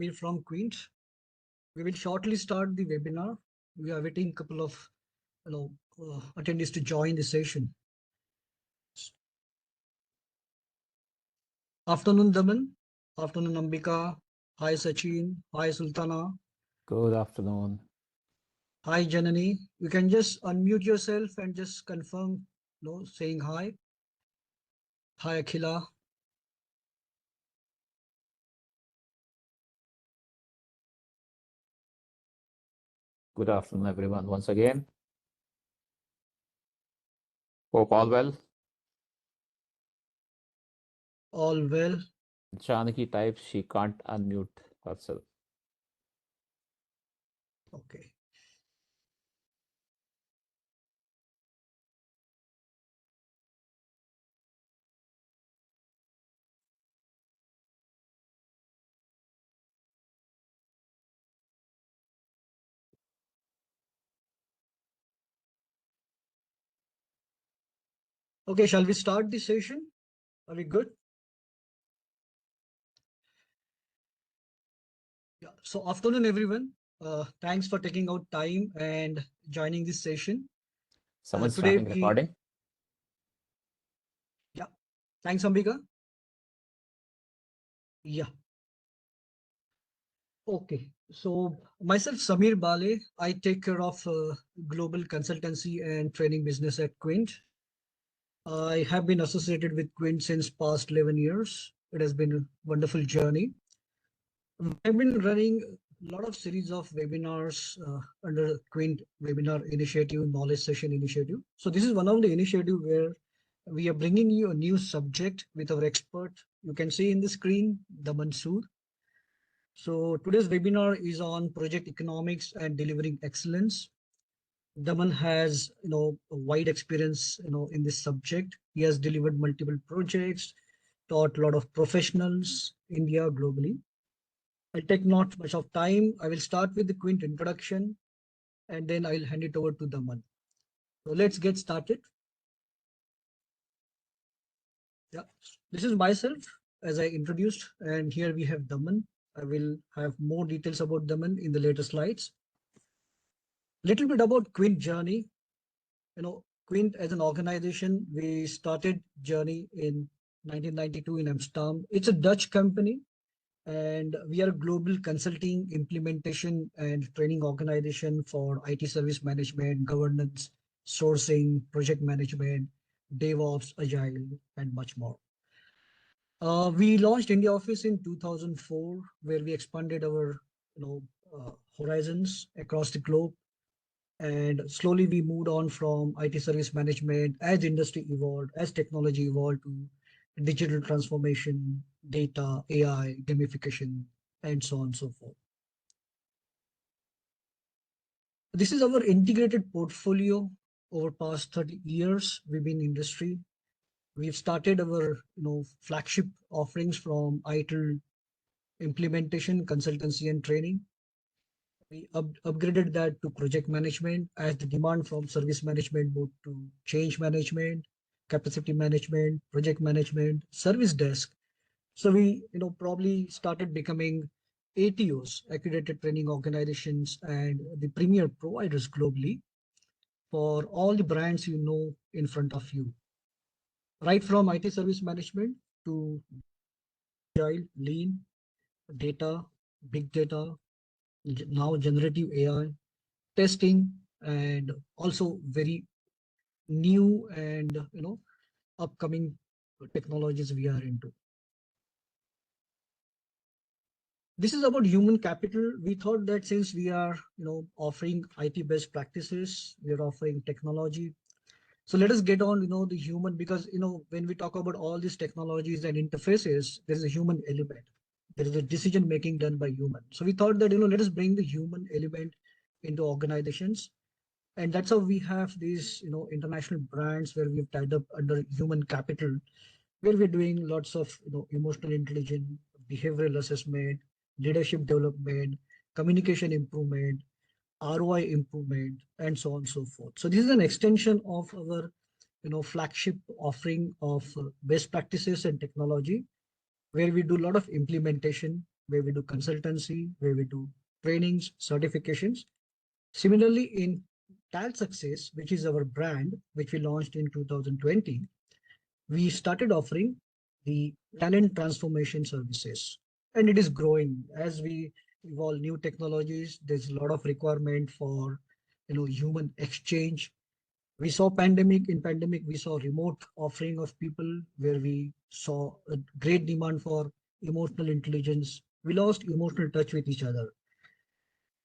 We're from Queens. We will shortly start the webinar. We are waiting a couple of attendees to join the session. Afternoon, Daman. Afternoon, Ambika. Hi, Sachin. Hi, Sultana. Good afternoon. Hi, Janani. You can just unmute yourself and just confirm, saying hi. Hi, Akhila. Good afternoon, everyone, once again. Hope all well. All well. Janaki types she can't unmute herself. Okay. Okay, shall we start the session? Are we good? Yeah. So afternoon, everyone. Thanks for taking out time and joining this session. Someone's Today starting recording. Yeah. Thanks, Ambika. Yeah. Okay. So myself, Samir Bale, I take care of global consultancy and training business at Quint. I have been associated with Quint since past 11 years. It has been a wonderful journey. I've been running a lot of series of webinars under Quint Webinar Initiative, Knowledge Session Initiative. So this is one of the initiative where we are bringing you a new subject with our expert. You can see in the screen, Daman Sood. So today's webinar is on project economics and delivering excellence. Daman has, a wide experience, in this subject. He has delivered multiple projects, taught a lot of professionals, India, globally. I'll take not much of time. I will start with the Quint introduction, and then I'll hand it over to Daman. So let's get started. Yeah, this is myself as I introduced, and here we have Daman. I will have more details about Daman in the later slides. Little bit about Quint journey. Quint as an organization, we started journey in 1992 in Amsterdam. It's a Dutch company, and we are a global consulting, implementation, and training organization for IT service management, governance, sourcing, project management, DevOps, Agile, and much more. We launched India office in 2004, where we expanded our horizons across the globe. And slowly we moved on from IT service management as industry evolved, as technology evolved to digital transformation, data, AI, gamification, and so on and so forth. This is our integrated portfolio over past 30 years. We've been in industry. We've started our flagship offerings from ITIL implementation, consultancy, and training. We upgraded that to project management as the demand from service management moved to change management, capacity management, project management, service desk. So we, probably started becoming ATOs, accredited training organizations, and the premier providers globally for all the brands in front of you. Right from IT service management to agile, lean, data, big data, now generative AI, testing, and also very new and upcoming technologies we are into. This is about human capital. We thought that since we are offering IT best practices, we are offering technology. So let us get on the human, because when we talk about all these technologies and interfaces, there is a human element. There is a decision making done by human. So we thought that let us bring the human element into organizations. And that's how we have these international brands where we've tied up under human capital, where we're doing lots of emotional intelligence, behavioral assessment, leadership development, communication improvement, ROI improvement, and so on and so forth. So this is an extension of our flagship offering of best practices and technology, where we do a lot of implementation, where we do consultancy, where we do trainings, certifications. Similarly, in Tal Success, which is our brand, which we launched in 2020, we started offering the talent transformation services, and it is growing as we evolve new technologies. There's a lot of requirement for human exchange. We saw pandemic. In pandemic, we saw remote offering of people, where we saw a great demand for emotional intelligence. We lost emotional touch with each other,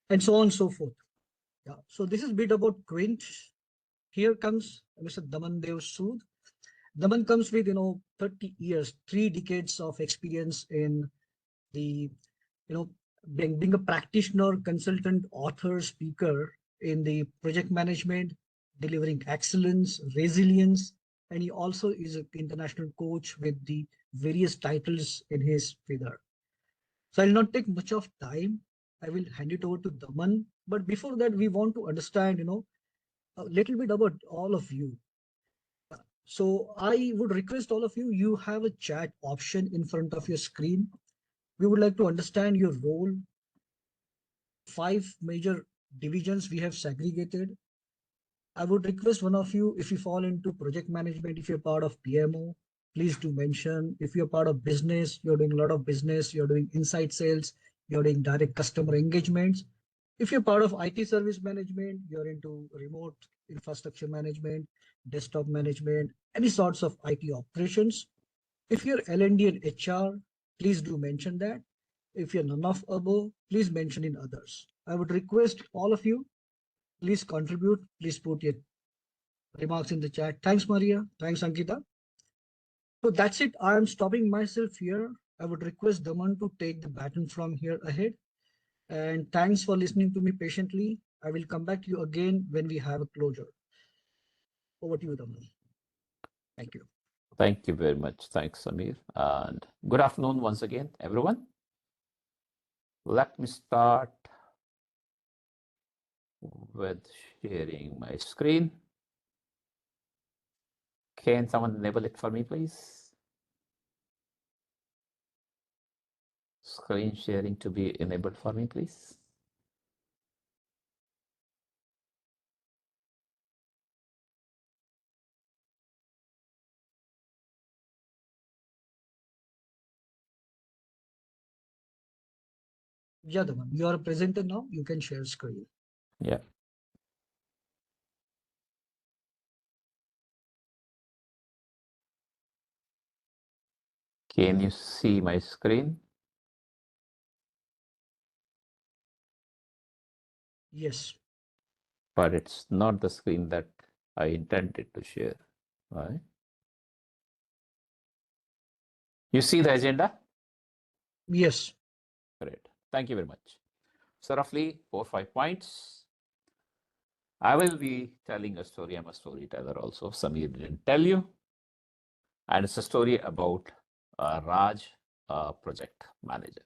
and so on and so forth. Yeah, so this is a bit about Quint. Here comes Mr. Daman Dev Sood. Daman comes with 30 years, 3 decades of experience in the being a practitioner, consultant, author, speaker in the project management, delivering excellence, resilience, and he also is an international coach with the various titles in his feather. So I'll not take much of time. I will hand it over to Daman. But before that, we want to understand, a little bit about all of you. So I would request all of you, you have a chat option in front of your screen. We would like to understand your role. 5 major divisions we have segregated. I would request one of you, if you fall into project management, if you're part of PMO, please do mention. If you're part of business, you're doing a lot of business, you're doing inside sales, you're doing direct customer engagements. If you're part of IT service management, you're into remote infrastructure management, desktop management, any sorts of IT operations. If you're L&D and HR, please do mention that. If you're none of above, please mention in others. I would request all of you, please contribute, please put your remarks in the chat. Thanks, Maria. Thanks, Ankita. So that's it. I'm stopping myself here. I would request Daman to take the baton from here ahead. And thanks for listening to me patiently. I will come back to you again when we have a closure. Over to you, Daman. Thank you. Thank you very much. Thanks, Samir. And good afternoon once again, everyone. Let me start with sharing my screen. Can someone enable it for me, please? Screen sharing to be enabled for me, please. Yeah, Daman, you are a presenter now. You can share screen. Yeah. Can you see my screen? Yes. But it's not the screen that I intended to share. Right? You see the agenda? Yes. Great. Thank you very much. So roughly 4 or 5 points. I will be telling a story. I'm a storyteller also. Samir didn't tell you. And it's a story about Raj, project manager.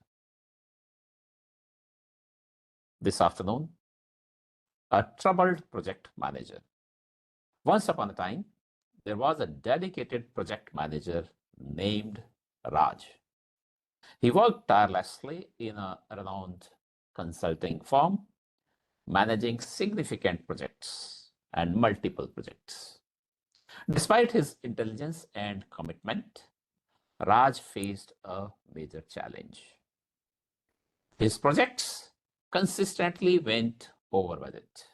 This afternoon, a troubled project manager. Once upon a time, there was a dedicated project manager named Raj. He worked tirelessly in a renowned consulting firm, managing significant projects and multiple projects. Despite his intelligence and commitment, Raj faced a major challenge. His projects consistently went over budget,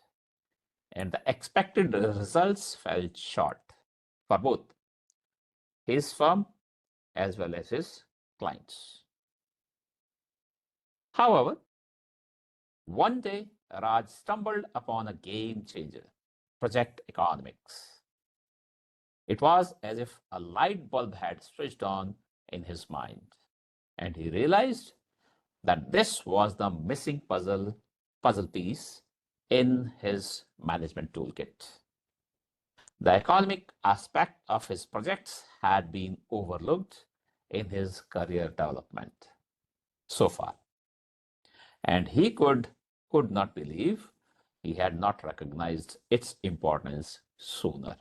and the expected results fell short for both his firm as well as his clients. However, one day Raj stumbled upon a game changer, project economics. It was as if a light bulb had switched on in his mind, and he realized that this was the missing puzzle piece in his management toolkit. The economic aspect of his projects had been overlooked in his career development so far, and he could not believe he had not recognized its importance sooner.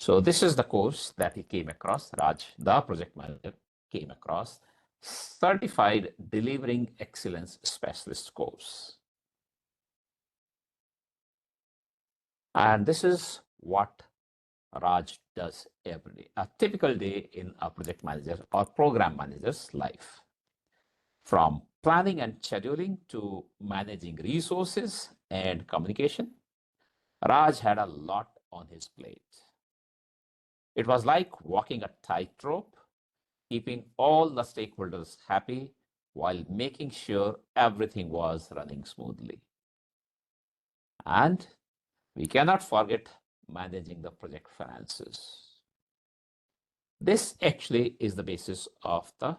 So this is the course that he came across. Raj, the project manager, came across Certified Delivering Excellence Specialist course. And this is what Raj does every day, a typical day in a project manager or program manager's life. From planning and scheduling to managing resources and communication, Raj had a lot on his plate. It was like walking a tightrope, keeping all the stakeholders happy while making sure everything was running smoothly. And we cannot forget managing the project finances. This actually is the basis of the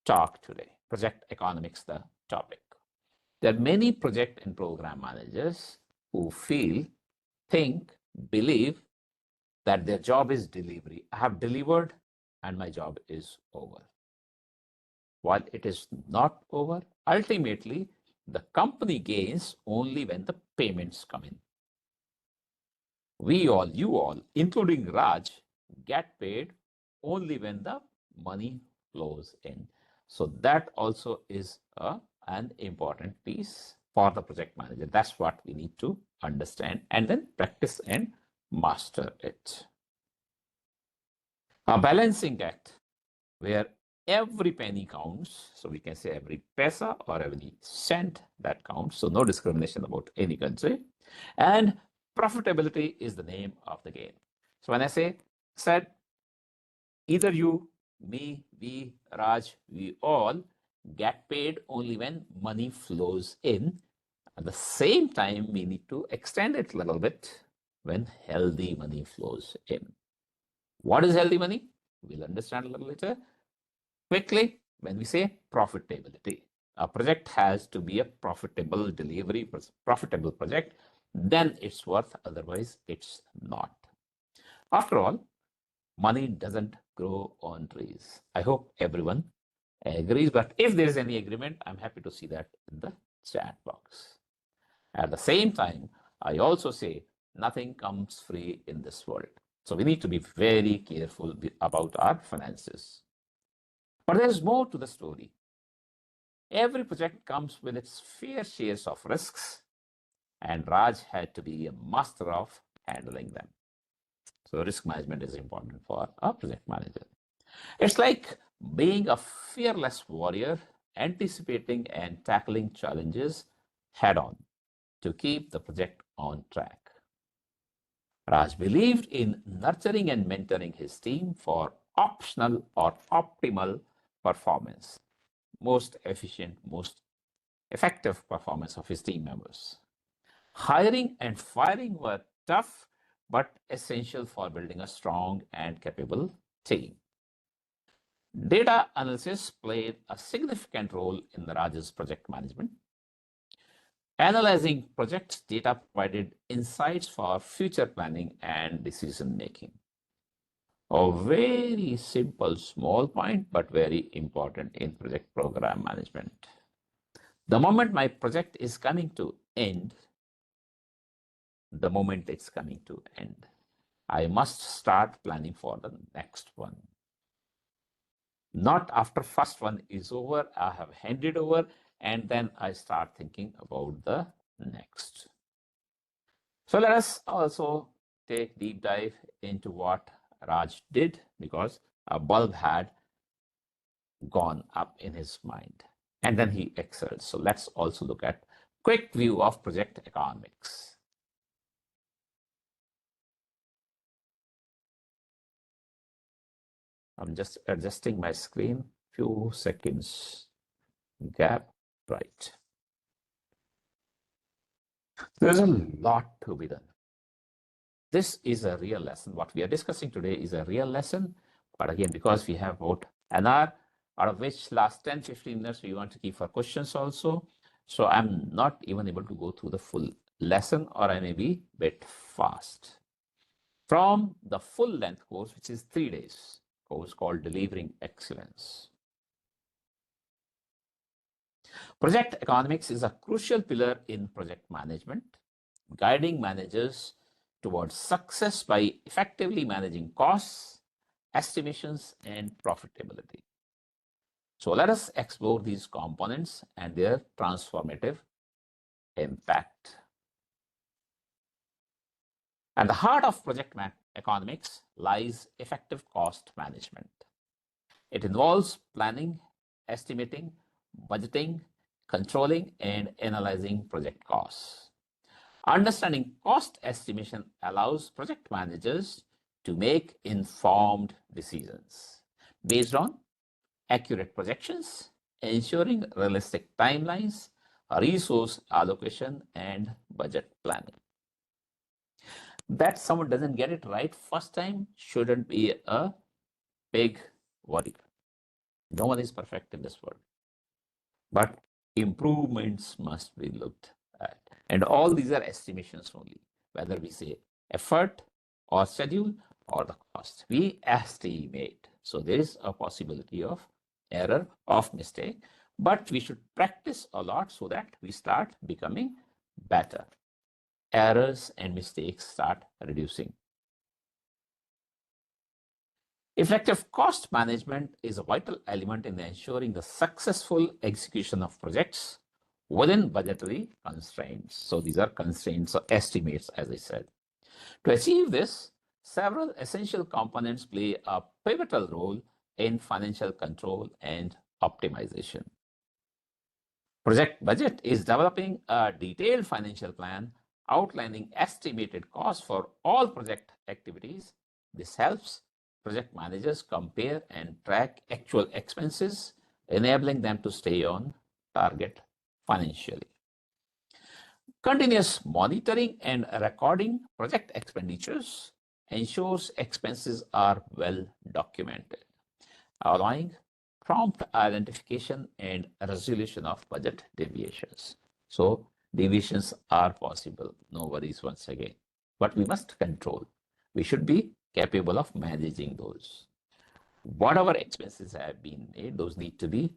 talk today. Project economics, the topic. There are many project and program managers who feel, think, believe that their job is delivery. I have delivered and my job is over. While it is not over, ultimately, the company gains only when the payments come in. We all, you all, including Raj, get paid only when the money flows in. So that also is an important piece for the project manager. That's what we need to understand and then practice and master it. A balancing act where every penny counts. So we can say every paisa or every cent that counts. So no discrimination about any country. And profitability is the name of the game. So when I said, either you, me, we, Raj, we all get paid only when money flows in. At the same time, we need to extend it a little bit when healthy money flows in. What is healthy money? We'll understand a little later. Quickly, when we say profitability, a project has to be a profitable delivery, profitable project, then it's worth, otherwise it's not. After all, money doesn't grow on trees. I hope everyone agrees, but if there is any agreement, I'm happy to see that in the chat box. At the same time, I also say nothing comes free in this world. So we need to be very careful about our finances. But there's more to the story. Every project comes with its fair shares of risks, and Raj had to be a master of handling them. So risk management is important for a project manager. It's like being a fearless warrior, anticipating and tackling challenges head on to keep the project on track. Raj believed in nurturing and mentoring his team for optional or optimal performance, most efficient, most effective performance of his team members. Hiring and firing were tough, but essential for building a strong and capable team. Data analysis played a significant role in the Raj's project management. Analyzing project data provided insights for future planning and decision making. A very simple, small point, but very important in project program management. The moment my project is coming to end, I must start planning for the next one. Not after first one is over, I have handed over, and then I start thinking about the next. So let us also take deep dive into what Raj did, because a bulb had gone up in his mind, and then he excelled. So let's also look at quick view of project economics. I'm just adjusting my screen, few seconds gap, right. There's a lot to be done. This is a real lesson. What we are discussing today is a real lesson. But again, because we have about an hour, out of which last 10-15 minutes we want to keep for questions also. So I'm not even able to go through the full lesson, or I may be a bit fast. From the full length course, which is 3 days, course called Delivering Excellence. Project economics is a crucial pillar in project management, guiding managers towards success by effectively managing costs, estimations, and profitability. So let us explore these components and their transformative impact. At the heart of project economics lies effective cost management. It involves planning, estimating, budgeting, controlling, and analyzing project costs. Understanding cost estimation allows project managers to make informed decisions based on accurate projections, ensuring realistic timelines, resource allocation, and budget planning. That someone doesn't get it right first time shouldn't be a big worry. No one is perfect in this world, but improvements must be looked at. And all these are estimations only, whether we say effort or schedule or the cost. We estimate. So there is a possibility of error, of mistake, but we should practice a lot so that we start becoming better. Errors and mistakes start reducing. Effective cost management is a vital element in ensuring the successful execution of projects within budgetary constraints. So these are constraints or estimates, as I said. To achieve this, several essential components play a pivotal role in financial control and optimization. Project budget is developing a detailed financial plan outlining estimated costs for all project activities. This helps project managers compare and track actual expenses, enabling them to stay on target financially. Continuous monitoring and recording project expenditures ensures expenses are well documented, allowing prompt identification and resolution of budget deviations. So deviations are possible, no worries once again, but we must control. We should be capable of managing those. Whatever expenses have been made, those need to be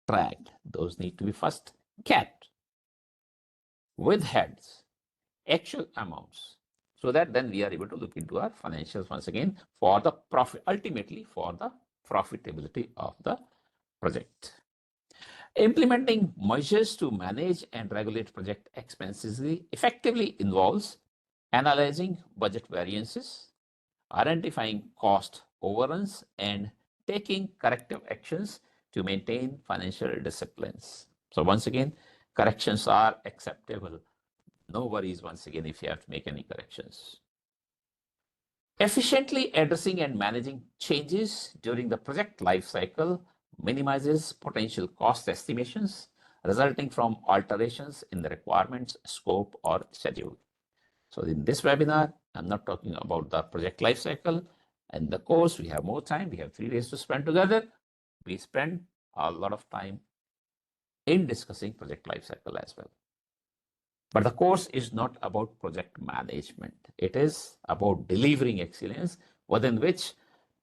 tracked. Those need to be first kept with heads, actual amounts, so that then we are able to look into our financials once again for the profit, ultimately for the profitability of the project. Implementing measures to manage and regulate project expenses effectively involves analyzing budget variances, identifying cost overruns, and taking corrective actions to maintain financial disciplines. So once again, corrections are acceptable. No worries once again if you have to make any corrections. Efficiently addressing and managing changes during the project lifecycle minimizes potential cost estimations resulting from alterations in the requirements, scope, or schedule. So in this webinar, I'm not talking about the project lifecycle. In the course, we have more time. We have 3 days to spend together. We spend a lot of time in discussing project lifecycle as well. But the course is not about project management. It is about delivering excellence, within which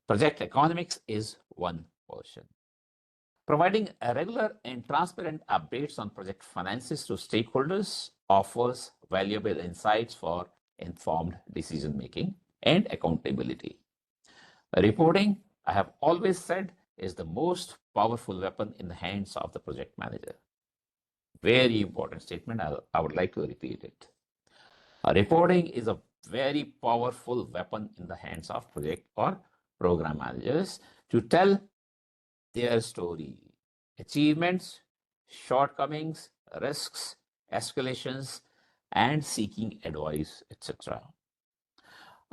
project economics is one portion. Providing regular and transparent updates on project finances to stakeholders offers valuable insights for informed decision-making and accountability. Reporting, I have always said, is the most powerful weapon in the hands of the project manager. Very important statement. I would like to repeat it. Reporting is a very powerful weapon in the hands of project or program managers to tell their story, achievements, shortcomings, risks, escalations, and seeking advice, etc.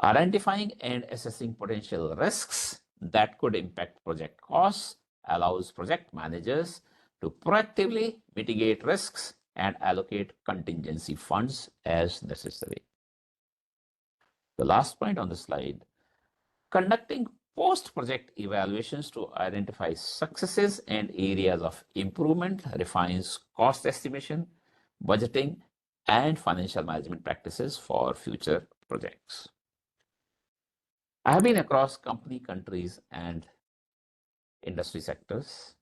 Identifying and assessing potential risks that could impact project costs allows project managers to proactively mitigate risks and allocate contingency funds as necessary. The last point on the slide, conducting post-project evaluations to identify successes and areas of improvement refines cost estimation, budgeting, and financial management practices for future projects. I have been across company, countries, and industry sectors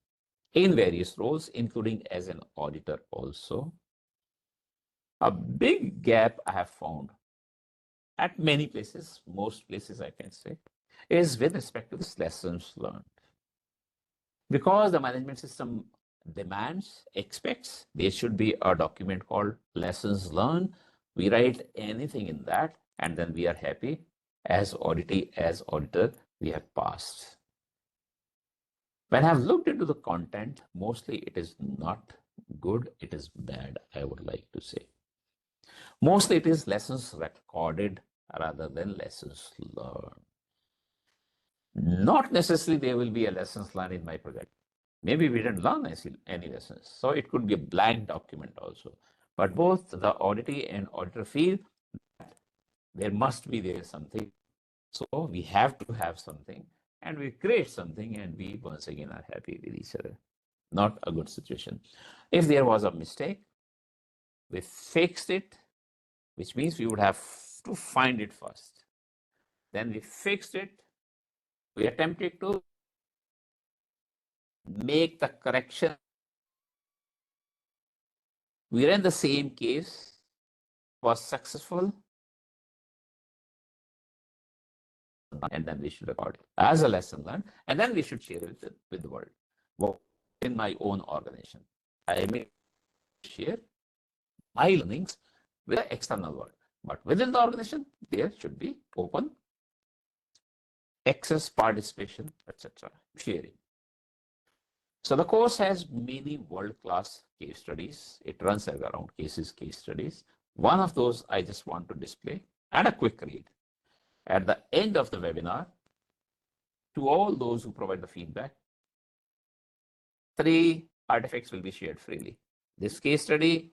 in various roles, including as an auditor also. A big gap I have found at many places, most places I can say, is with respect to this lessons learned. Because the management system demands, expects, there should be a document called lessons learned. We write anything in that, and then we are happy. As auditor, we have passed. When I've looked into the content, mostly it is not good, it is bad, I would like to say. Mostly it is lessons recorded rather than lessons learned. Not necessarily there will be a lessons learned in my project. Maybe we didn't learn any lessons. So it could be a blank document also. But both the auditee and auditor feel there must be there something. So we have to have something, and we create something, and we once again are happy with each other. Not a good situation. If there was a mistake, we fixed it, which means we would have to find it first. Then we fixed it. We attempted to make the correction. We ran the same case, was successful, and then we should record it as a lesson learned, and then we should share it with the world. Well, in my own organization, I may share my learnings with the external world, but within the organization, there should be open access, participation, etc., sharing. So the course has many world-class case studies. It runs around case studies. One of those I just want to display and a quick read. At the end of the webinar, to all those who provide the feedback, 3 artifacts will be shared freely. This case study,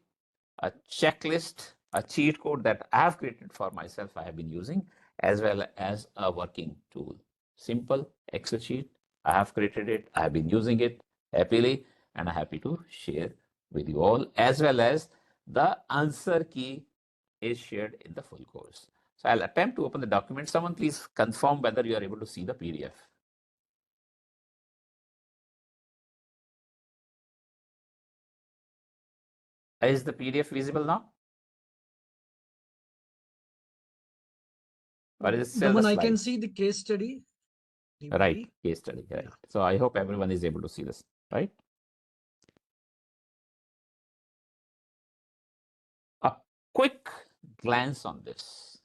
a checklist, a cheat code that I have created for myself, I have been using, as well as a working tool. Simple Excel sheet. I have created it. I have been using it happily, and I'm happy to share with you all, as well as the answer key is shared in the full course. So I'll attempt to open the document. Someone please confirm whether you are able to see the PDF. Is the PDF visible now? Or is it still the Raman, I slide? can see the case study. Right, case study, right. Yeah. So I hope everyone is able to see this, right? A quick glance on this.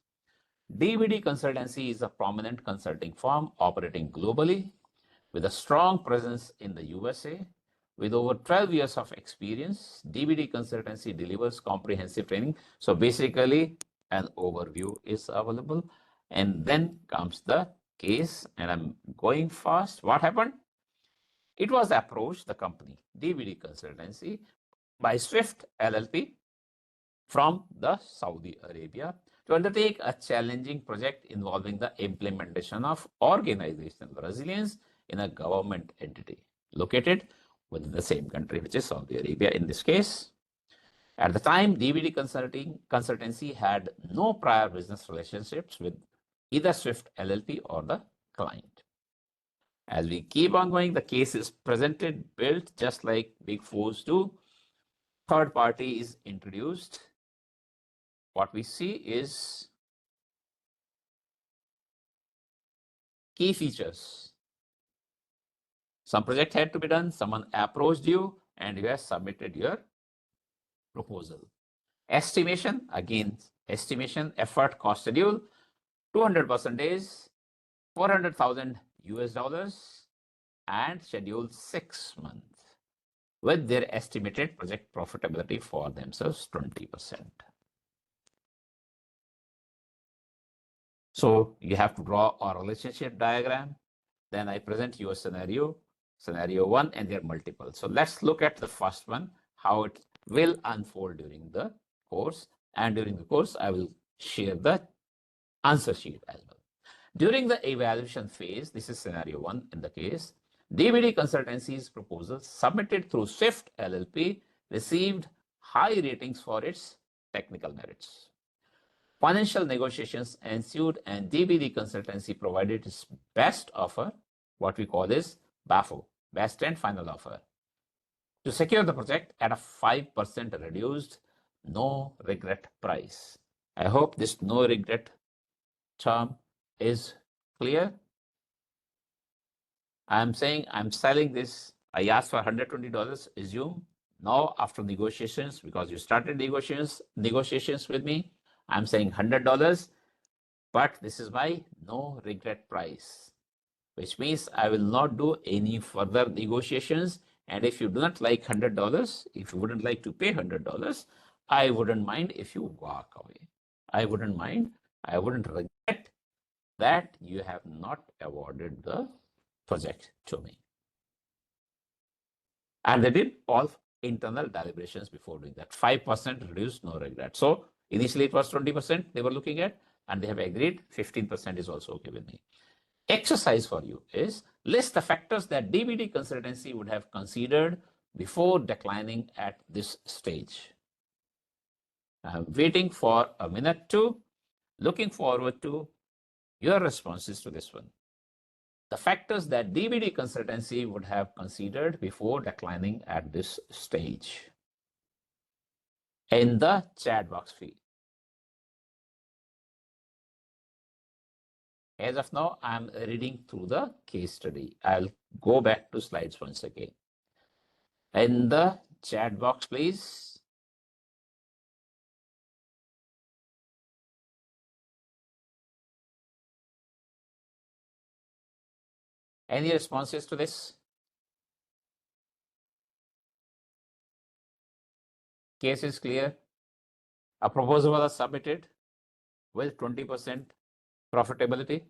DVD Consultancy is a prominent consulting firm operating globally with a strong presence in the USA. With over 12 years of experience, DVD Consultancy delivers comprehensive training. So basically, an overview is available. And then comes the case, and I'm going fast. What happened? It was approached, the company, DVD Consultancy, by Swift LLP from the Saudi Arabia to undertake a challenging project involving the implementation of organizational resilience in a government entity located within the same country, which is Saudi Arabia in this case. At the time, DVD Consultancy had no prior business relationships with either Swift LLP or the client. As we keep on going, the case is presented, built just like Big Fours do. Third party is introduced. What we see is key features. Some project had to be done, someone approached you, and you have submitted your proposal. Estimation, again, estimation, effort, cost schedule, 200% days, 400,000 US dollars, and schedule 6 months with their estimated project profitability for themselves 20%. So you have to draw a relationship diagram. Then I present you a scenario 1, and there are multiple. So let's look at the first one, how it will unfold during the course. And during the course, I will share the answer sheet as well. During the evaluation phase, this is scenario 1 in the case, DVD Consultancy's proposal submitted through Swift LLP received high ratings for its technical merits. Financial negotiations ensued, and DVD Consultancy provided its best offer, what we call is BAFO, best and final offer, to secure the project at a 5% reduced, no regret price. I hope this no regret term is clear. I'm saying I'm selling this I asked for $120, assume now after negotiations, because you started negotiations with me, I'm saying $100, but this is my no regret price, which means I will not do any further negotiations. And if you do not like $100, if you wouldn't like to pay $100, I wouldn't mind if you walk away. I wouldn't mind. I wouldn't regret that you have not awarded the project to me. And they did all internal deliberations before doing that. 5% reduced, no regret. So initially it was 20% they were looking at, and they have agreed 15% is also okay with me. Exercise for you is list the factors that DBT consultancy would have considered before declining at this stage. I'm waiting for a minute to, looking forward to your responses to this one. The factors that DBT consultancy would have considered before declining at this stage. In the chat box field. As of now, I'm reading through the case study. I'll go back to slides once again. In the chat box, please. Any responses to this? Case is clear. A proposal was submitted with 20% profitability.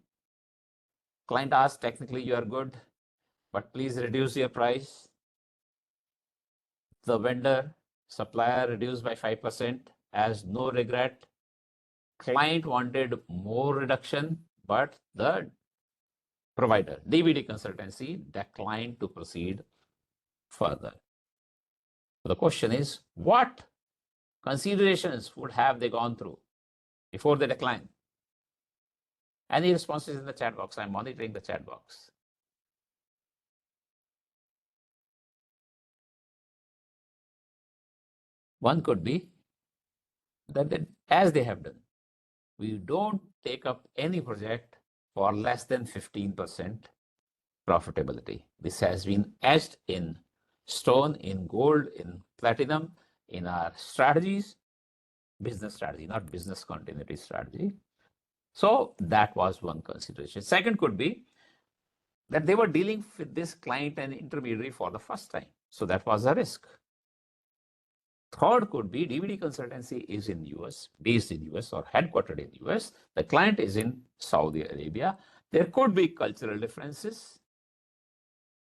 Client asked, technically you are good, but please reduce your price. The vendor, supplier reduced by 5% as no regret. Client wanted more reduction, but the provider, DBT consultancy, declined to proceed further. The question is, what considerations would have they gone through before they decline? Any responses in the chat box? I'm monitoring the chat box. One could be that as they have done, we don't take up any project for less than 15% profitability. This has been etched in stone, in gold, in platinum, in our strategies, business strategy, not business continuity strategy. So that was one consideration. Second could be that they were dealing with this client and intermediary for the first time. So that was a risk. Third could be DBT consultancy is in US, based in US or headquartered in US. The client is in Saudi Arabia. There could be cultural differences.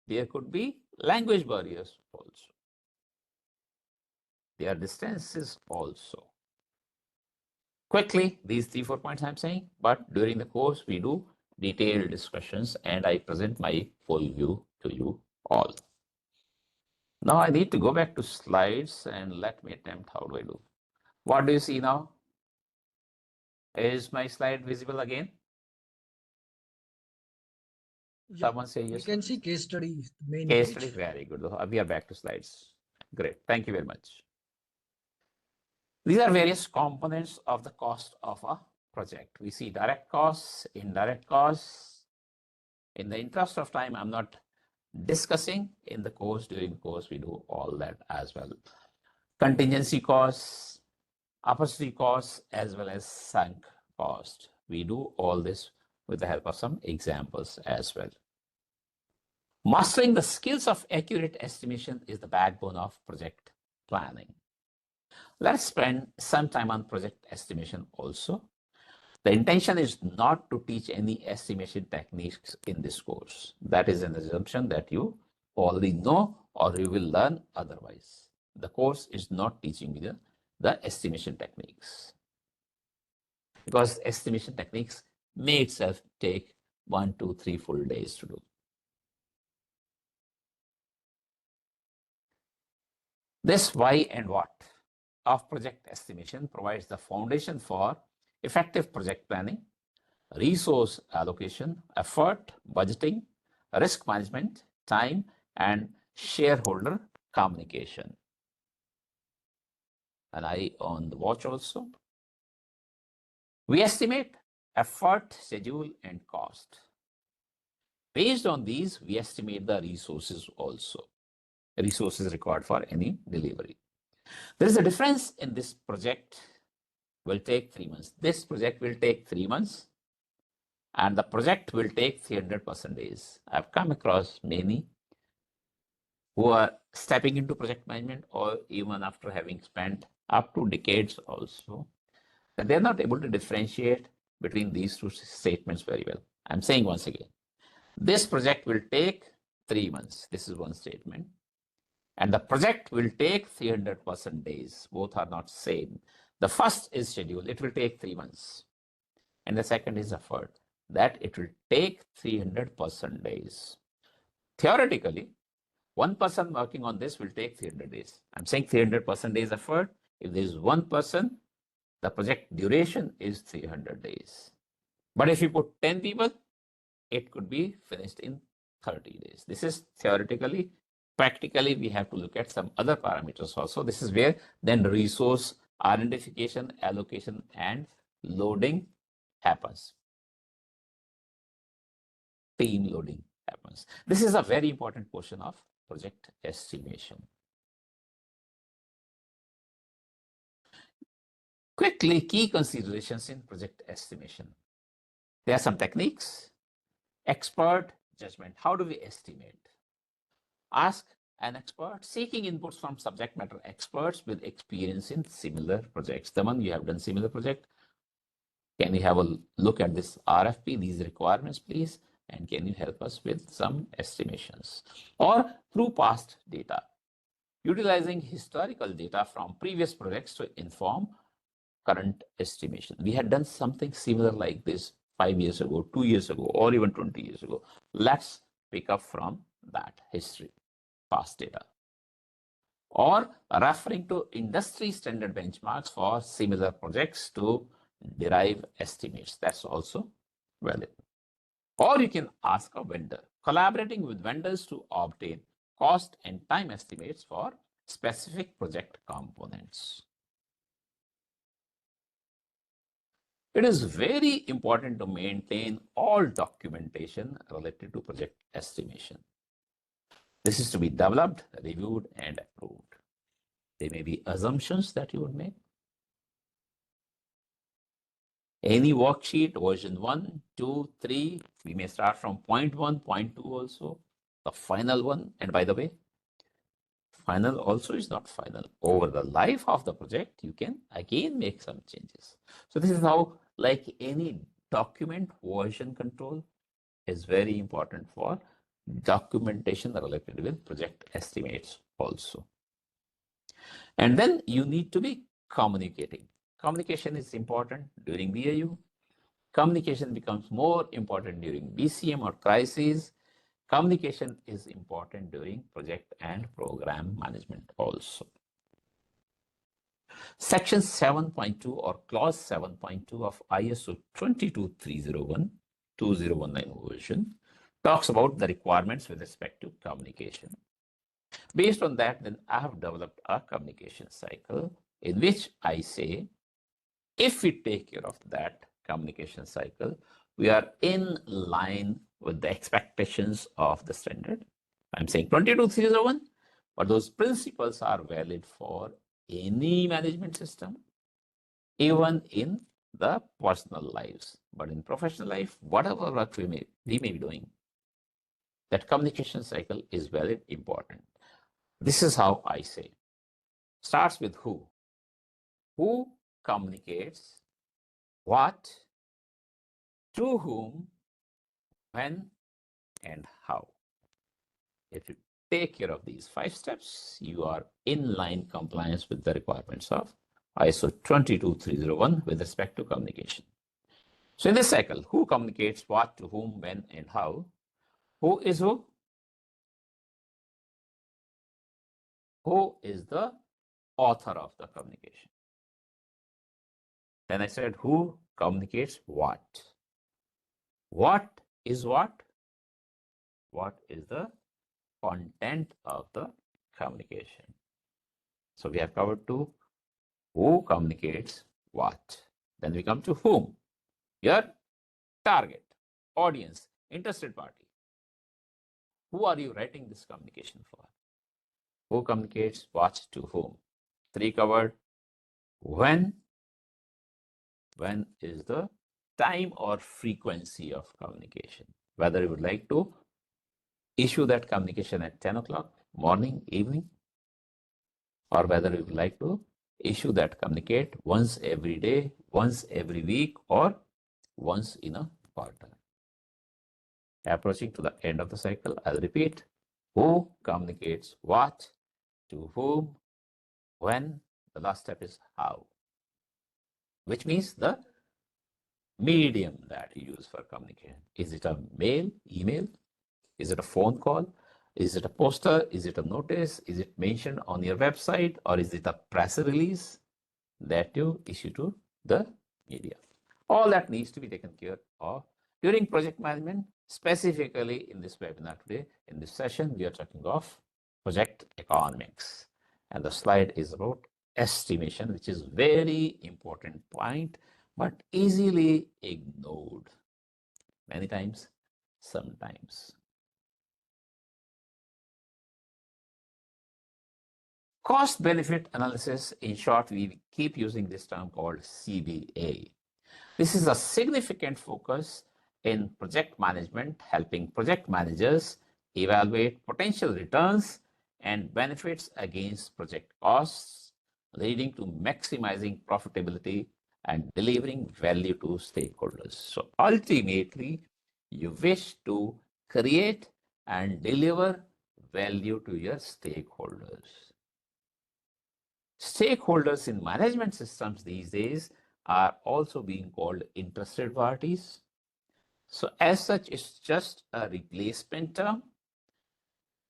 There could be language barriers also. There are distances also. Quickly, these 3-4 points I'm saying, but during the course, we do detailed discussions and I present my full view to you all. Now I need to go back to slides and let me attempt. How do I do? What do you see now? Is my slide visible again? Yeah, Someone say yes. we can see case study, main Case page. study, very good. We are back to slides. Great. Thank you very much. These are various components of the cost of a project. We see direct costs, indirect costs. In the interest of time, I'm not discussing in the course. During the course, we do all that as well. Contingency costs, opportunity costs, as well as sunk cost. We do all this with the help of some examples as well. Mastering the skills of accurate estimation is the backbone of project planning. Let's spend some time on project estimation also. The intention is not to teach any estimation techniques in this course. That is an assumption that you already know or you will learn otherwise. The course is not teaching you the estimation techniques, because estimation techniques may itself take 1, 2, 3 full days to do. This why and what of project estimation provides the foundation for effective project planning, resource allocation, effort, budgeting, risk management, time, and shareholder communication. An eye on the watch also. We estimate effort, schedule, and cost. Based on these, we estimate the resources also. resources required for any delivery. There is a difference in this project will take 3 months. This project will take 3 months and the project will take 300% days. I've come across many who are stepping into project management or even after having spent up to decades also, that they're not able to differentiate between these two statements very well. I'm saying once again, this project will take 3 months. This is one statement. And the project will take 300% days. Both are not same. The first is schedule. It will take 3 months. And the second is effort, that it will take 300% days. Theoretically, one person working on this will take 300 days. I'm saying 300% days effort. If there is one person, the project duration is 300 days. But if you put 10 people, it could be finished in 30 days. This is theoretically. Practically, we have to look at some other parameters also. This is where then resource identification, allocation, and loading happens. Team loading happens. This is a very important portion of project estimation. Quickly, key considerations in project estimation. There are some techniques. Expert judgment. How do we estimate? Ask an expert, seeking inputs from subject matter experts with experience in similar projects. Daman, you have done similar project. Can you have a look at this RFP, these requirements, please? And can you help us with some estimations? Or through past data, utilizing historical data from previous projects to inform current estimation. We had done something similar like this 5 years ago, 2 years ago, or even 20 years ago. Let's pick up from that history, past data. Or referring to industry standard benchmarks for similar projects to derive estimates. That's also valid. Or you can ask a vendor, collaborating with vendors to obtain cost and time estimates for specific project components. It is very important to maintain all documentation related to project estimation. This is to be developed, reviewed, and approved. There may be assumptions that you would make. Any worksheet, version 1, 2, 3, we may start from point 1, point 2 also, the final one. And by the way, final also is not final. Over the life of the project, you can again make some changes. So this is how, like any document, version control is very important for documentation related with project estimates also. And then you need to be communicating. Communication is important during BAU. Communication becomes more important during BCM or crisis. Communication is important during project and program management also. Section 7.2 or clause 7.2 of ISO 22301-2019 version talks about the requirements with respect to communication. Based on that, then I have developed a communication cycle in which I say, if we take care of that communication cycle, we are in line with the expectations of the standard. I'm saying 22301, but those principles are valid for any management system, even in the personal lives. But in professional life, whatever work we may be doing, that communication cycle is very important. This is how I say. Starts with who. Who communicates what, to whom, when, and how. If you take care of these 5 steps, you are in line compliance with the requirements of ISO 22301 with respect to communication. So in this cycle, who communicates what, to whom, when, and how? Who is who? Who is the author of the communication? Then I said, who communicates what? What is what? What is the content of the communication? So we have covered 2. Who communicates what? Then we come to whom. Your target, audience, interested party. Who are you writing this communication for? Who communicates what to whom? 3 covered. When is the time or frequency of communication? Whether you would like to issue that communication at 10 o'clock, morning, evening, or whether you would like to issue that communicate once every day, once every week, or once in a quarter. Approaching to the end of the cycle, I'll repeat. Who communicates what, to whom, when. The last step is how, which means the medium that you use for communication. Is it a mail, email? Is it a phone call? Is it a poster? Is it a notice? Is it mentioned on your website? Or is it a press release that you issue to the media? All that needs to be taken care of during project management. Specifically in this webinar today, in this session, we are talking of project economics. And the slide is about estimation, which is very important point, but easily ignored many times, sometimes. Cost benefit analysis, in short, we keep using this term called CBA. This is a significant focus in project management, helping project managers evaluate potential returns and benefits against project costs, leading to maximizing profitability and delivering value to stakeholders. So ultimately, you wish to create and deliver value to your stakeholders. Stakeholders in management systems these days are also being called interested parties. So as such, it's just a replacement term,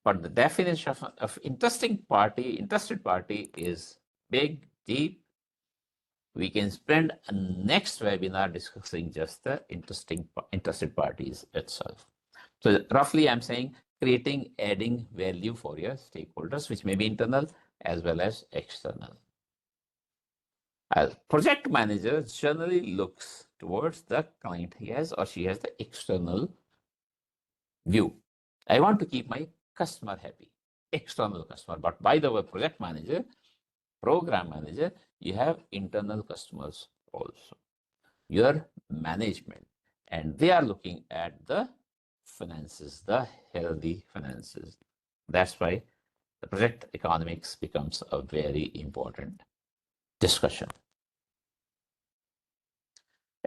but the definition of interested party is big, deep. We can spend a next webinar discussing just the interested parties itself. So roughly, I'm saying adding value for your stakeholders, which may be internal as well as external. As project manager generally looks towards the client. He has or she has the external view. I want to keep my customer happy, external customer. But by the way, project manager, program manager, you have internal customers also, your management, and they are looking at the finances, the healthy finances. That's why the project economics becomes a very important discussion.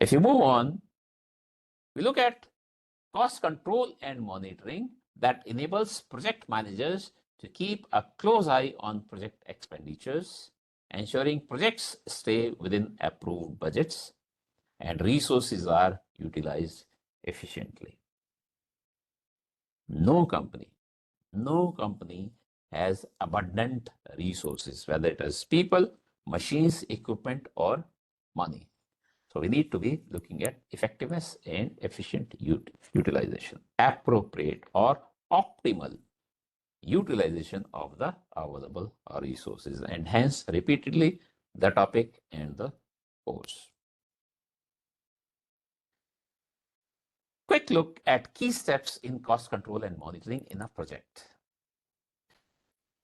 If you move on, we look at cost control and monitoring that enables project managers to keep a close eye on project expenditures, ensuring projects stay within approved budgets and resources are utilized efficiently. No company has abundant resources, whether it is people, machines, equipment, or money. So we need to be looking at effectiveness and efficient utilization, appropriate or optimal utilization of the available resources, and hence repeatedly the topic and the course. Quick look at key steps in cost control and monitoring in a project.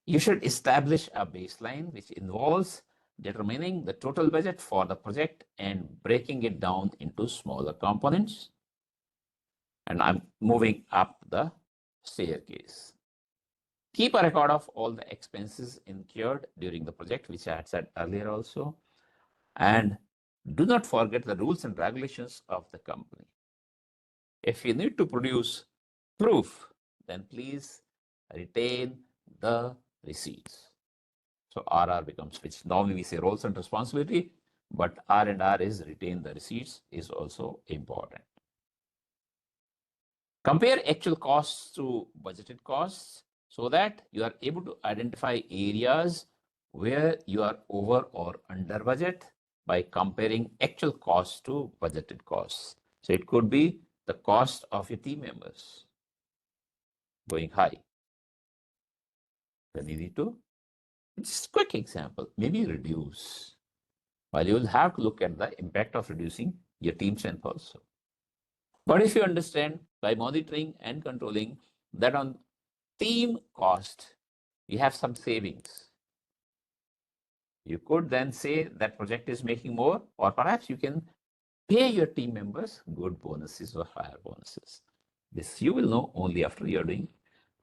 You should establish a baseline which involves determining the total budget for the project and breaking it down into smaller components. And I'm moving up the staircase. Keep a record of all the expenses incurred during the project, which I had said earlier also. And do not forget the rules and regulations of the company. If you need to produce proof, then please retain the receipts. So RR becomes, which normally we say roles and responsibility, but R&R is retain the receipts is also important. Compare actual costs to budgeted costs so that you are able to identify areas where you are over or under budget by comparing actual costs to budgeted costs. So it could be the cost of your team members going high. Then you need to, just a quick example, maybe reduce. While you will have to look at the impact of reducing your team strength also. But if you understand by monitoring and controlling that on team cost, you have some savings. You could then say that project is making more, or perhaps you can pay your team members good bonuses or higher bonuses. This you will know only after you're doing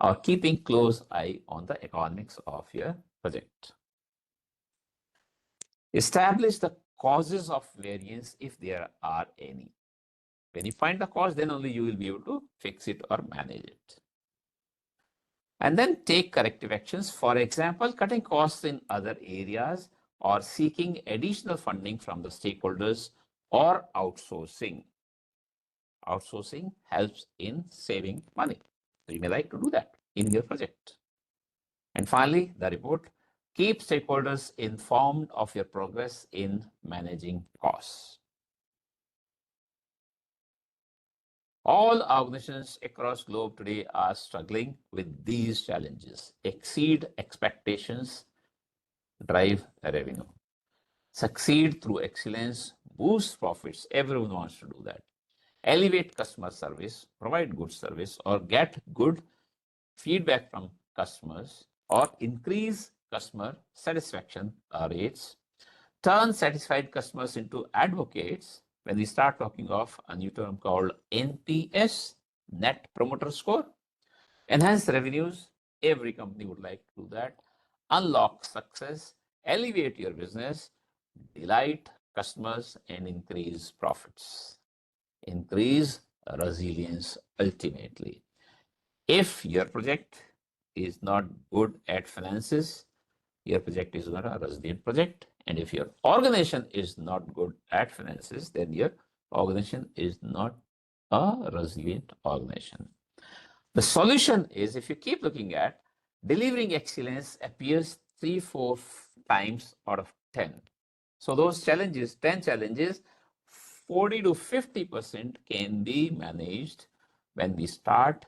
or keeping close eye on the economics of your project. Establish the causes of variance if there are any. When you find the cause, then only you will be able to fix it or manage it. And then take corrective actions. For example, cutting costs in other areas or seeking additional funding from the stakeholders or outsourcing. Outsourcing helps in saving money. So you may like to do that in your project. And finally, the report. Keep stakeholders informed of your progress in managing costs. All organizations across globe today are struggling with these challenges. Exceed expectations, drive revenue. Succeed through excellence, boost profits. Everyone wants to do that. Elevate customer service, provide good service, or get good feedback from customers, or increase customer satisfaction rates. Turn satisfied customers into advocates. When we start talking of a new term called NPS, Net Promoter Score. Enhance revenues. Every company would like to do that. Unlock success. Elevate your business. Delight customers and increase profits. Increase resilience ultimately. If your project is not good at finances, your project is not a resilient project. And if your organization is not good at finances, then your organization is not a resilient organization. The solution is, if you keep looking at, delivering excellence appears 3-4 times out of 10. So those challenges, 10 challenges, 40 to 50% can be managed when we start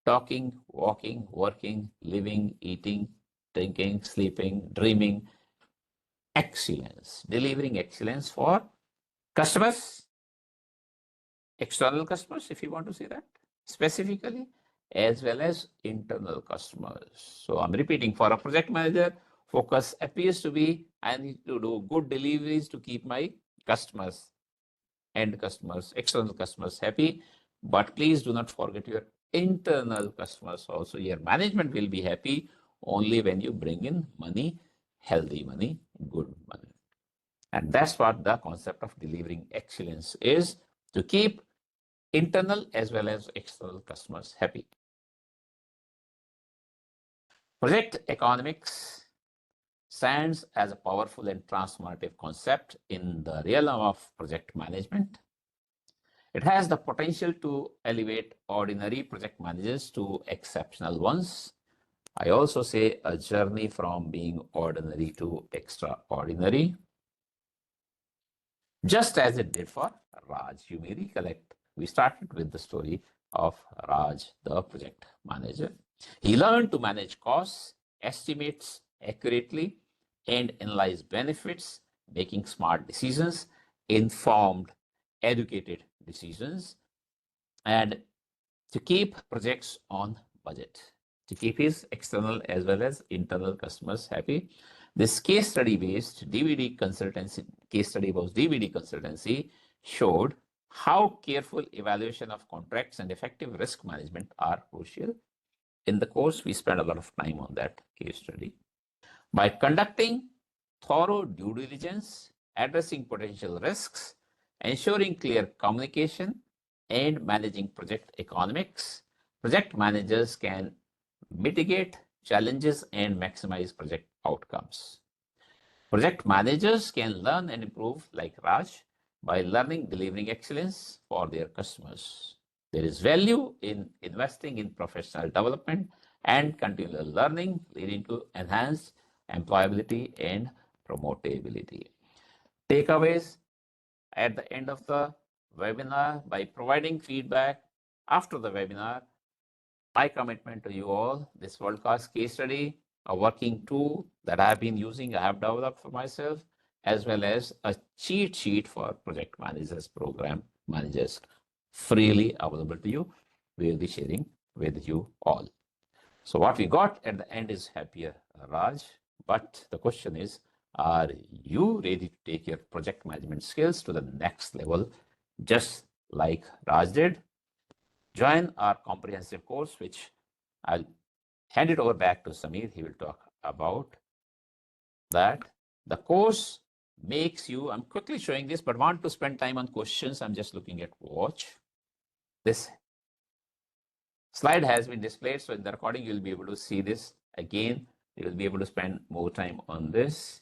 talking, walking, working, living, eating, drinking, sleeping, dreaming, excellence, delivering excellence for customers, external customers, if you want to say that specifically, as well as internal customers. So I'm repeating, for a project manager, focus appears to be, I need to do good deliveries to keep my customers, end customers, external customers happy. But please do not forget your internal customers also. Your management will be happy only when you bring in money, healthy money, good money. And that's what the concept of delivering excellence is, to keep internal as well as external customers happy. Project economics stands as a powerful and transformative concept in the realm of project management. It has the potential to elevate ordinary project managers to exceptional ones. I also say a journey from being ordinary to extraordinary, just as it did for Raj. You may recollect, we started with the story of Raj, the project manager. He learned to manage costs, estimates accurately, and analyze benefits, making smart decisions, informed, educated decisions, and to keep projects on budget, to keep his external as well as internal customers happy. This case study based DVD consultancy, case study was DVD consultancy, showed how careful evaluation of contracts and effective risk management are crucial. In the course, we spent a lot of time on that case study. By conducting thorough due diligence, addressing potential risks, ensuring clear communication, and managing project economics, project managers can mitigate challenges and maximize project outcomes. Project managers can learn and improve like Raj by learning, delivering excellence for their customers. There is value in investing in professional development and continual learning, leading to enhanced employability and promotability. Takeaways at the end of the webinar: by providing feedback after the webinar, my commitment to you all, this world-class case study, a working tool that I have been using, I have developed for myself, as well as a cheat sheet for project managers, program managers, freely available to you. We will be sharing with you all. So what we got at the end is happier, Raj. But the question is, are you ready to take your project management skills to the next level, just like Raj did? Join our comprehensive course, which I'll hand it over back to Samir. He will talk about that. The course makes you, I'm quickly showing this, but want to spend time on questions. I'm just looking at watch. This slide has been displayed, so in the recording, you'll be able to see this again. You will be able to spend more time on this.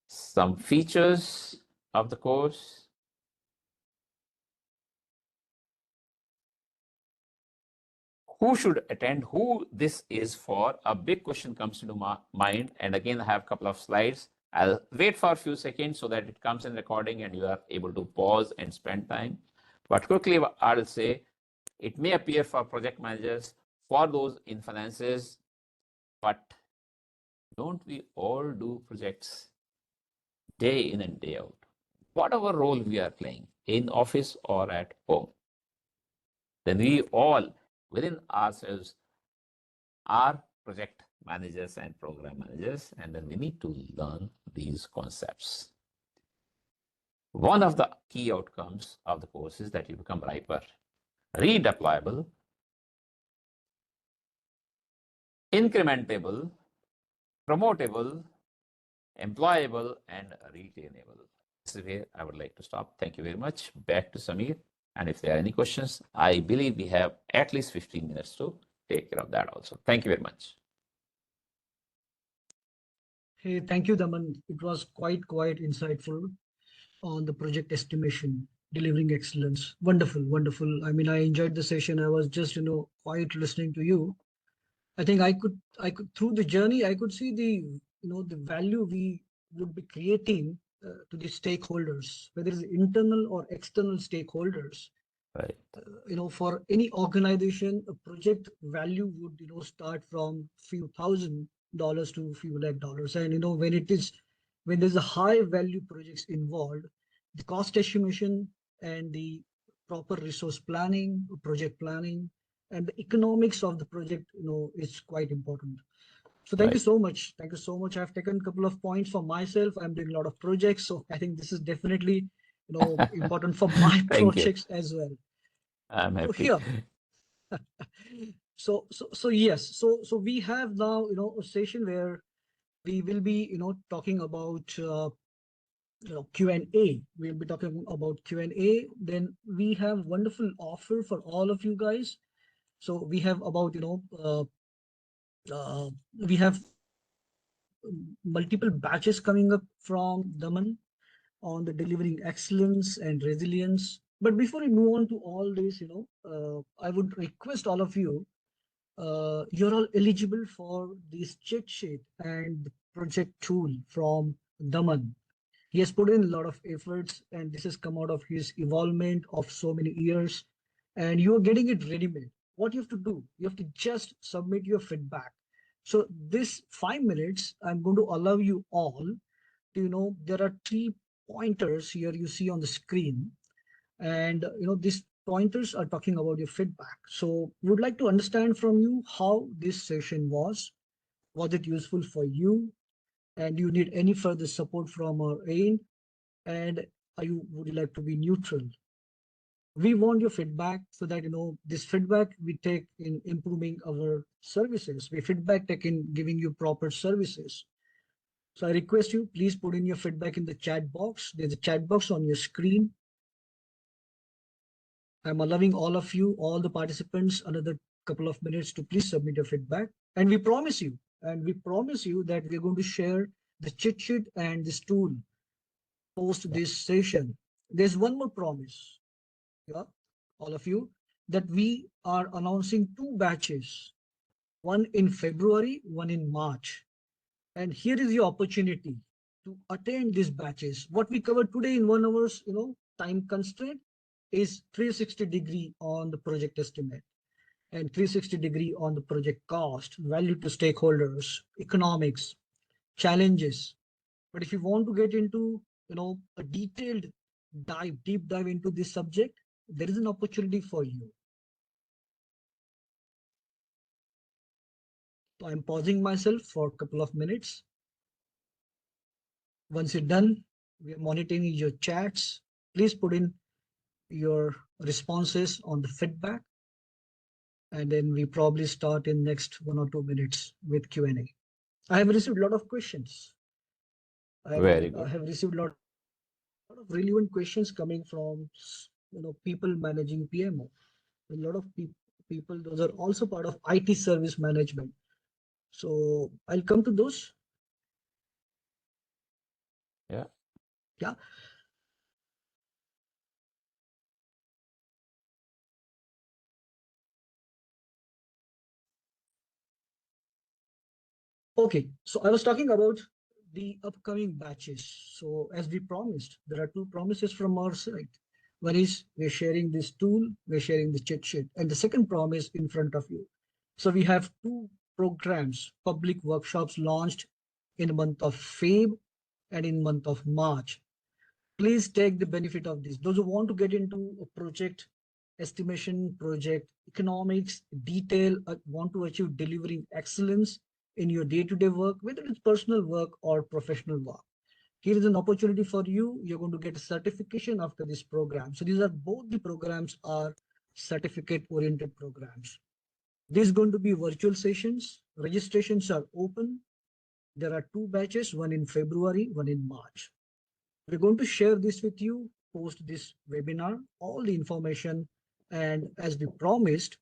Some features of the course. Who should attend? Who this is for? A big question comes into my mind. And again, I have a couple of slides. I'll wait for a few seconds so that it comes in recording and you are able to pause and spend time. But quickly, I'll say it may appear for project managers, for those in finances, but don't we all do projects day in and day out? Whatever role we are playing in office or at home, then we all within ourselves are project managers and program managers, and then we need to learn these concepts. One of the key outcomes of the course is that you become riper, redeployable, incrementable, promotable, employable, and retainable. This is where I would like to stop. Thank you very much. Back to Samir. And if there are any questions, I believe we have at least 15 minutes to take care of that also. Thank you very much. Hey, thank you, Daman. It was quite insightful on the project estimation, delivering excellence. Wonderful, wonderful. I mean, I enjoyed the session. I was just, quite listening to you. I think I could through the journey, I could see the value we would be creating to the stakeholders, whether it's internal or external stakeholders. Right. For any organization, a project value would, start from few $1,000 to few lakh dollars. And, when there's a high value projects involved, the cost estimation and the proper resource planning, project planning, and the economics of the project, is quite important. So thank you Right. so much. Thank you so much. I've taken a couple of points for myself. I'm doing a lot of projects, so I think this is definitely, important for my Thank you. projects as well. I'm So happy. here, so yes, so we have now, a session where we will be, talking about Q&A. We'll be talking about Q&A. Then we have wonderful offer for all of you guys. So we have about, we have multiple batches coming up from Daman on the delivering excellence and resilience. But before we move on to all this, I would request all of you, you're all eligible for this cheat sheet and the project tool from Daman. He has put in a lot of efforts, and this has come out of his involvement of so many years. And you are getting it ready made. What you have to do, you have to just submit your feedback. So this 5 minutes, I'm going to allow you all to, there are 3 pointers here you see on the screen, and these pointers are talking about your feedback. So we would like to understand from you how this session was. Was it useful for you? And you need any further support from our end? And would you like to be neutral? We want your feedback so that this feedback we take in improving our services. We feedback take in giving you proper services. So I request you, please put in your feedback in the chat box. There's a chat box on your screen. I'm allowing all of you, all the participants, another couple of minutes to please submit your feedback. And we promise you, that we're going to share the cheat sheet and this tool post this session. There's one more promise, yeah, all of you, that we are announcing 2 batches, one in February, one in March. And here is your opportunity to attend these batches. What we covered today in 1 hour's, time constraint is 360-degree on the project estimate and 360-degree on the project cost, value to stakeholders, economics, challenges. But if you want to get into, a detailed deep dive into this subject, there is an opportunity for you. So I'm pausing myself for a couple of minutes. Once you're done, we are monitoring your chats. Please put in your responses on the feedback, and then we probably start in next 1 or 2 minutes with Q&A. I have received a lot of questions. Very I good. have received a lot of relevant questions coming from people managing PMO. A lot of people, those are also part of IT service management. So I'll come to those. Yeah. Yeah. Okay, so I was talking about the upcoming batches. So as we promised, there are two promises from our side. One is we're sharing this tool, we're sharing the cheat sheet, and the second promise in front of you. So we have two programs, public workshops launched in the month of Feb and in month of March. Please take the benefit of this. Those who want to get into a project estimation, project economics, detail, want to achieve delivering excellence in your day-to-day work, whether it's personal work or professional work. Here is an opportunity for you. You're going to get a certification after this program. So these are both the programs are certificate-oriented programs. These are going to be virtual sessions. Registrations are open. There are two batches, one in February, one in March. We're going to share this with you post this webinar, all the information. And as we promised,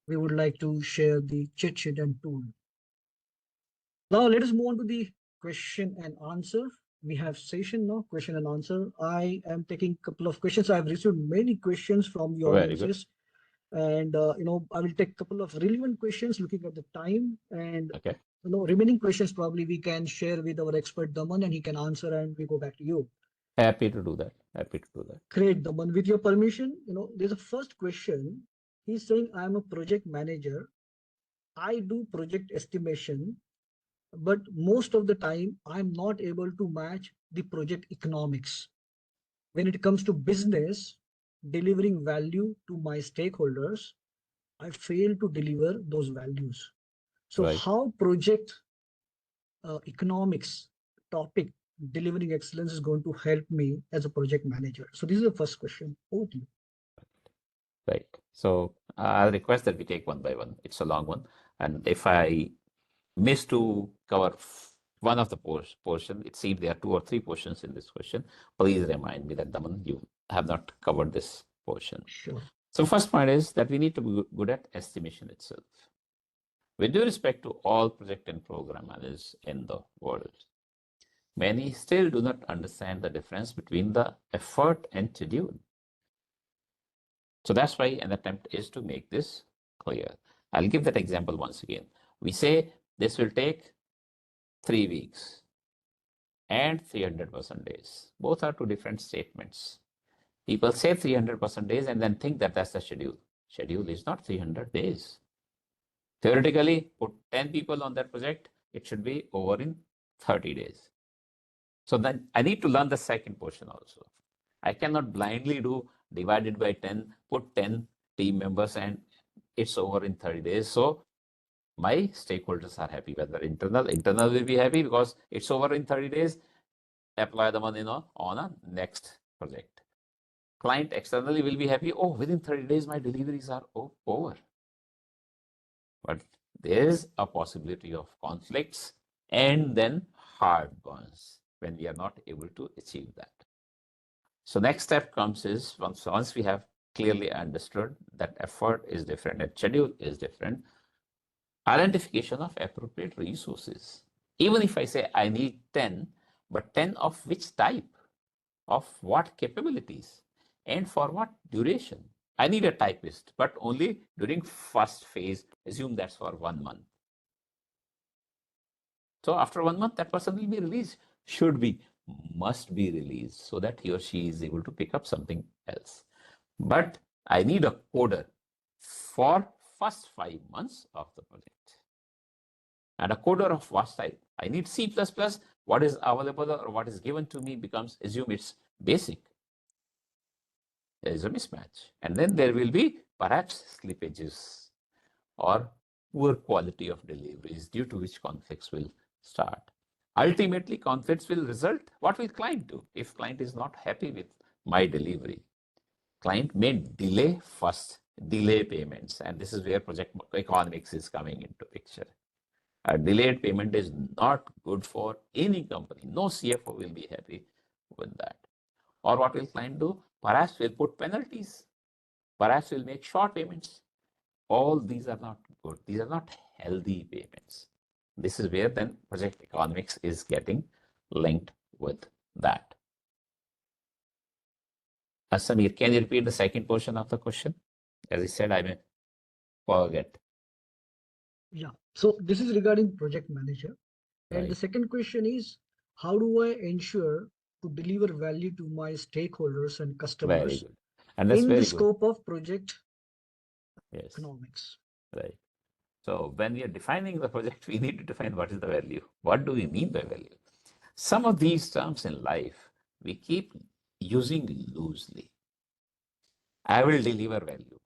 we would like to share the cheat sheet and tool. Now let us move on to the question and answer. We have session now, question and answer. I am taking a couple of questions. I have received many questions from the Very good. audiences. And I will take a couple of relevant questions looking at the time. And Okay. remaining questions probably we can share with our expert Daman and he can answer and we go back to you. Happy to do that. Happy to do that. Great, Daman. With your permission, there's a first question. He's saying, I'm a project manager. I do project estimation, but most of the time I'm not able to match the project economics. When it comes to business, delivering value to my stakeholders, I fail to deliver those values. So Right. how project economics topic delivering excellence is going to help me as a project manager? So this is the first question. Over to you. Right. So I'll request that we take one by one. It's a long one. And if I miss to cover one of the portion, it seems there are two or three portions in this question. Please remind me that, Daman, you have not covered this portion. Sure. So first point is that we need to be good at estimation itself. With due respect to all project and program managers in the world, many still do not understand the difference between the effort and schedule. So that's why an attempt is to make this clear. I'll give that example once again. We say this will take 3 weeks and 300% days. Both are two different statements. People say 300% days and then think that that's the schedule. Schedule is not 300 days. Theoretically, put 10 people on that project, it should be over in 30 days. So then I need to learn the second portion also. I cannot blindly do divided by 10, put 10 team members and it's over in 30 days. So my stakeholders are happy, whether internal will be happy because it's over in 30 days, apply the money on a next project. Client externally will be happy, oh, within 30 days, my deliveries are over. But there is a possibility of conflicts and then hard burns when we are not able to achieve that. So next step comes is once we have clearly understood that effort is different and schedule is different, identification of appropriate resources. Even if I say I need 10, but 10 of which type, of what capabilities, and for what duration. I need a typist, but only during first phase, assume that's for 1 month. So after 1 month, that person will be released, should be, must be released so that he or she is able to pick up something else. But I need a coder for first 5 months of the project. And a coder of what type? I need C++. What is available or what is given to me becomes, assume it's basic. There is a mismatch. And then there will be perhaps slippages or poor quality of deliveries, due to which conflicts will start. Ultimately, conflicts will result. What will client do if client is not happy with my delivery? Client may delay first, delay payments, and this is where project economics is coming into picture. A delayed payment is not good for any company. No CFO will be happy with that. Or what will client do? Perhaps will put penalties. Perhaps will make short payments. All these are not good. These are not healthy payments. This is where then project economics is getting linked with that. Samir, can you repeat the second portion of the question? As I said, I may forget. Yeah. So this is regarding project manager. And the Right. second question is, how do I ensure to deliver value to my stakeholders and Very customers good. And that's in the very good. scope of project Yes. economics? Right. So when we are defining the project, we need to define what is the value. What do we mean by value? Some of these terms in life we keep using loosely. I will deliver value.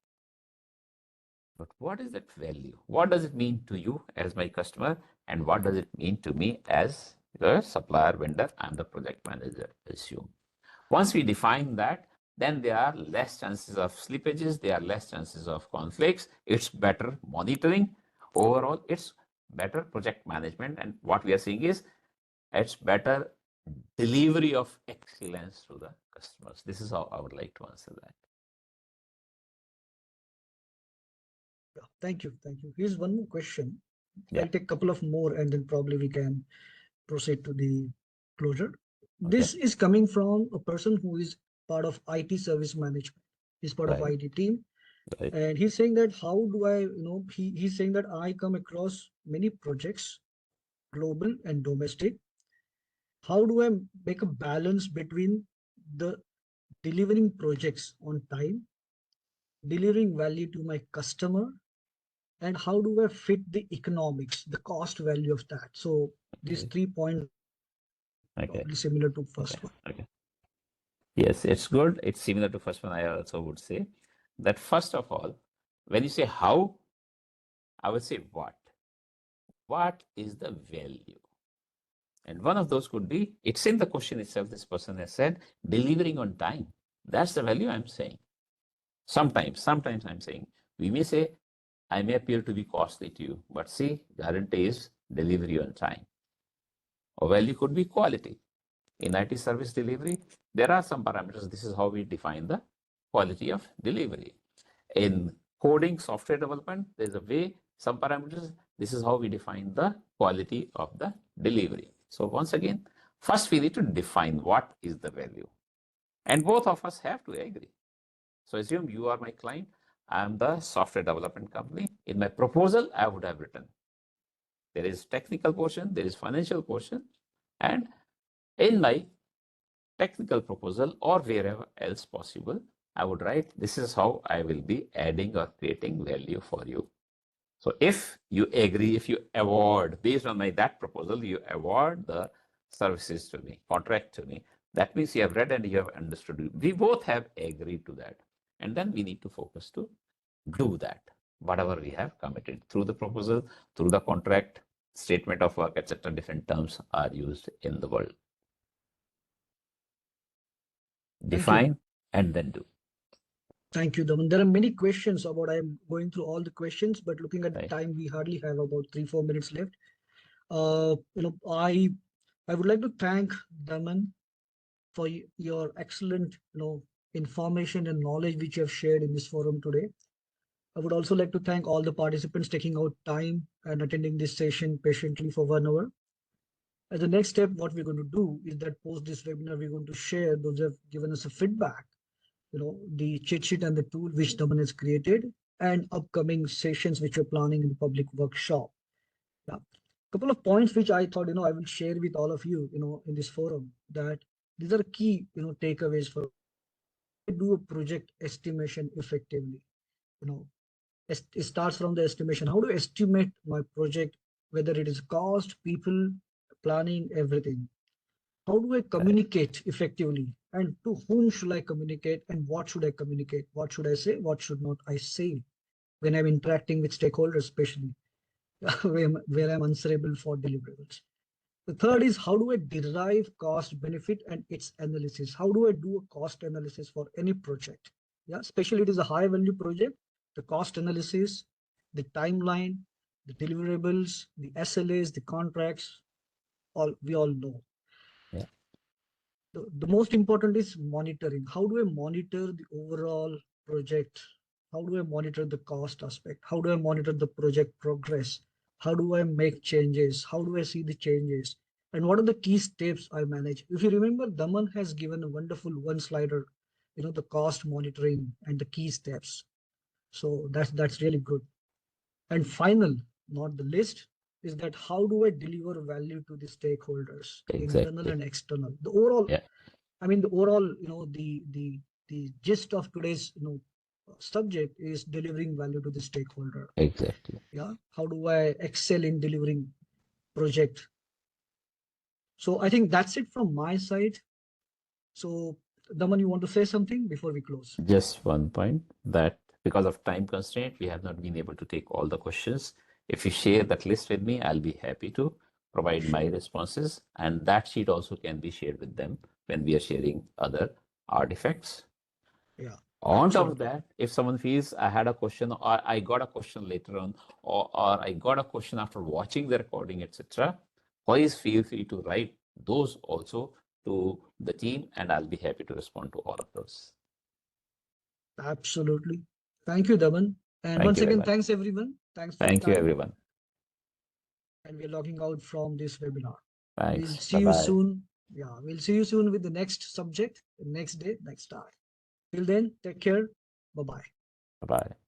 But what is that value? What does it mean to you as my customer? And what does it mean to me as the supplier, vendor? I'm the project manager, assume. Once we define that, then there are less chances of slippages, there are less chances of conflicts. It's better monitoring. Overall, it's better project management. And what we are seeing is it's better delivery of excellence to the customers. This is how I would like to answer that. Yeah, thank you. Thank you. Here's one more question. Yeah. I'll take a couple of more and then probably we can proceed to the closure. Okay. This is coming from a person who is part of IT service management. He's part of Right. IT team. Right. And he's saying that how do I, he's saying that I come across many projects, global and domestic. How do I make a balance between the delivering projects on time, delivering value to my customer, and how do I fit the economics, the cost value of that? So these Okay. 3 points Okay. probably similar to Okay. first one. Okay. Yes, it's good. It's similar to first one. I also would say that first of all, when you say how, I would say what. What is the value? And one of those could be, it's in the question itself, this person has said, delivering on time. That's the value I'm saying. Sometimes I'm saying, we may say, I may appear to be costly to you, but see, guarantee is delivery on time. Or value could be quality. In IT service delivery, there are some parameters. This is how we define the quality of delivery. In coding, software development, there's a way, some parameters. This is how we define the quality of the delivery. So once again, first we need to define what is the value. And both of us have to agree. So assume you are my client. I am the software development company. In my proposal, I would have written, there is technical portion, there is financial portion, and in my technical proposal or wherever else possible, I would write, this is how I will be adding or creating value for you. So if you agree, if you award, based on that proposal, you award the services to me, contract to me, that means you have read and you have understood. We both have agreed to that. And then we need to focus to do that, whatever we have committed through the proposal, through the contract, statement of work, etc. Different terms are used in the world. Thank you. Define and then do. Thank you, Daman. There are many questions about, I'm going through all the questions, but looking at the Right. time, we hardly have about 3-4 minutes left. I would like to thank Daman for your excellent, information and knowledge which you have shared in this forum today. I would also like to thank all the participants taking out time and attending this session patiently for 1 hour. As the next step, what we're going to do is that post this webinar, we're going to share those who have given us a feedback, the cheat sheet and the tool which Daman has created, and upcoming sessions which we're planning in the public workshop. Yeah. Couple of points which I thought, I will share with all of you, in this forum, that these are key, takeaways for do a project estimation effectively. You know, it starts from the estimation. How to estimate my project, whether it is cost, people, planning, everything. How do I communicate effectively? And to whom should I communicate? And what should I communicate? What should I say? What should not I say when I'm interacting with stakeholders, especially? where I'm answerable for deliverables. The third is how do I derive cost benefit and its analysis? How do I do a cost analysis for any project? Yeah, especially it is a high value project, the cost analysis, the timeline, the deliverables, the SLAs, the contracts, all we all know. Yeah. The most important is monitoring. How do I monitor the overall project? How do I monitor the cost aspect? How do I monitor the project progress? How do I make changes? How do I see the changes? And what are the key steps I manage? If you remember, Daman has given a wonderful one slider, the cost monitoring and the key steps. So that's really good. And final, not the least, is that how do I deliver value to the stakeholders, internal Exactly. and external? The overall, Yeah. I mean, the overall, the gist of today's, subject is delivering value to the stakeholder. Exactly. Yeah. How do I excel in delivering project? So I think that's it from my side. So Daman, you want to say something before we close? Just one point that because of time constraint, we have not been able to take all the questions. If you share that list with me, I'll be happy to provide my responses, and that sheet also can be shared with them when we are sharing other artifacts. Yeah. On top of Absolutely. that, if someone feels I had a question or I got a question later on, or I got a question after watching the recording, etc., please feel free to write those also to the team, and I'll be happy to respond to all of those. Absolutely. Thank you, Daman. And Thank once you very again, much. thanks everyone. Thanks for your Thank you, time. everyone. And we're logging out from this webinar. We'll Thanks. see you Bye-bye. soon. Yeah, we'll see you soon with the next subject, the next day, next hour. Till then, take care. Bye bye. Bye-bye.